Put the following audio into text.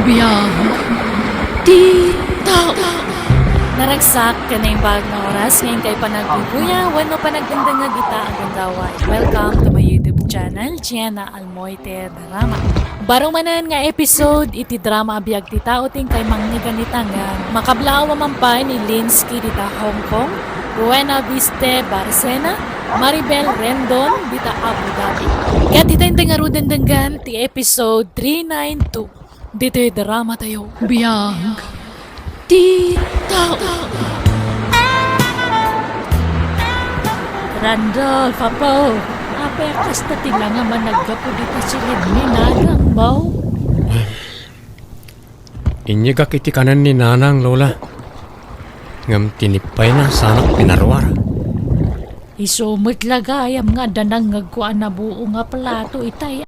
biyang tita. Naragsak ka na yung bag na oras ngayon kay panagbubuya, wano panagdandang nga gita ang gandawa. Welcome to my YouTube channel, Gianna Almoite Drama. Barumanan nga episode, iti drama abiyag tita uting kay mangniganita nga makablaw mamampay ni Linsky dita Hong Kong, Buena Vista Barcena, Maribel Rendon dita Abu Dhabi. Kaya tita yung dangarudandanggan ti episode 392. Dito yung drama tayo. Biyang tita. Randolph, apo. Ape, kasta tila nga managgapo dito silid ni Nanang Bao. Inyagak iti kanan ni Nanang, Lola. Ngam tinipay na sana pinarwar. Isumot lagayam nga danang ngagkuan na buo nga plato itay.